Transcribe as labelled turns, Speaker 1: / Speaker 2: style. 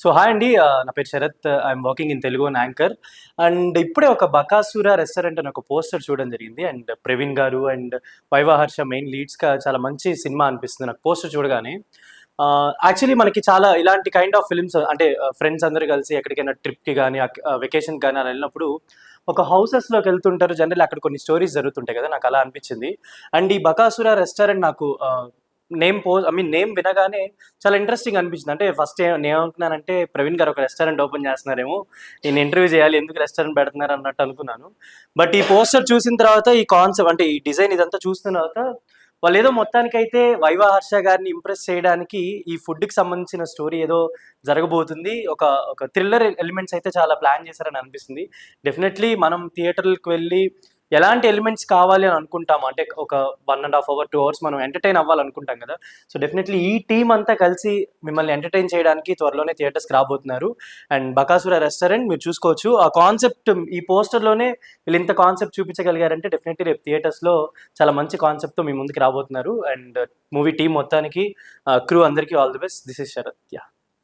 Speaker 1: So hi అండి. నా పేరు Sharath. I'm working in Telugu an anchor. And ఇప్పుడే ఒక బకాసుర రెస్టారెంట్ అని ఒక పోస్టర్ చూడడం జరిగింది. అండ్ ప్రవీణ్ గారు అండ్ వైవా హర్ష మెయిన్ లీడ్స్‌గా చాలా మంచి సినిమా అనిపిస్తుంది నాకు పోస్టర్ చూడగానే. యాక్చువల్లీ మనకి చాలా ఇలాంటి కైండ్ ఆఫ్ ఫిల్మ్స్ అంటే ఫ్రెండ్స్ అందరూ కలిసి ఎక్కడికైనా ట్రిప్‌కి గానీ, వెకేషన్‌కి గానీ అలా వెళ్ళినప్పుడు ఒక హౌసెస్‌లోకి వెళ్తుంటారు. జనరల్లీ అక్కడ కొన్ని స్టోరీస్ జరుగుతుంటాయి కదా! నాకు అలా అనిపించింది. అండ్ ఈ బకాసుర రెస్టారెంట్ నాకు నేమ్ వినగానే చాలా ఇంట్రెస్టింగ్ అనిపించింది. అంటే ఫస్ట్ నేనేమనుకున్నానంటే ప్రవీణ్ గారు ఒక రెస్టారెంట్ ఓపెన్ చేస్తున్నారేమో, ఈయన ఇంటర్వ్యూ చేయాలి, ఎందుకు రెస్టారెంట్ పెడుతున్నారు అన్నట్టు అనుకున్నాను. బట్ ఈ పోస్టర్ చూసిన తర్వాత ఈ కాన్సెప్ట్ అంటే ఈ డిజైన్ ఇదంతా చూసిన తర్వాత వాళ్ళేదో మొత్తానికైతే వైవా హర్ష గారిని ఇంప్రెస్ చేయడానికి ఈ ఫుడ్‌కి సంబంధించిన స్టోరీ ఏదో జరగబోతుంది. ఒక థ్రిల్లర్ ఎలిమెంట్స్ అయితే చాలా ప్లాన్ చేశారని అనిపిస్తుంది. డెఫినెట్‌లీ మనం థియేటర్‌లకి వెళ్ళి ఎలాంటి ఎలిమెంట్స్ కావాలి అని అనుకుంటాము. అంటే ఒక 1 ½ అవర్, 2 అవర్స్ మనం ఎంటర్‌టైన్ అవ్వాలనుకుంటాం కదా! సో, డెఫినెట్‌లీ ఈ టీమ్ అంతా కలిసి మిమ్మల్ని ఎంటర్‌టైన్ చేయడానికి త్వరలోనే థియేటర్స్‌కి రాబోతున్నారు. అండ్ బకాసుర రెస్టారెంట్ మీరు చూసుకోవచ్చు. ఆ కాన్సెప్ట్ ఈ పోస్టర్‌లోనే వీళ్ళు ఇంత కాన్సెప్ట్ చూపించగలిగారంటే డెఫినెట్‌లీ రేపు థియేటర్స్‌లో చాలా మంచి కాన్సెప్ట్‌తో మీ ముందుకు రాబోతున్నారు. అండ్ మూవీ టీమ్ మొత్తానికి క్రూ అందరికీ all the best. This is Sharath. Yeah!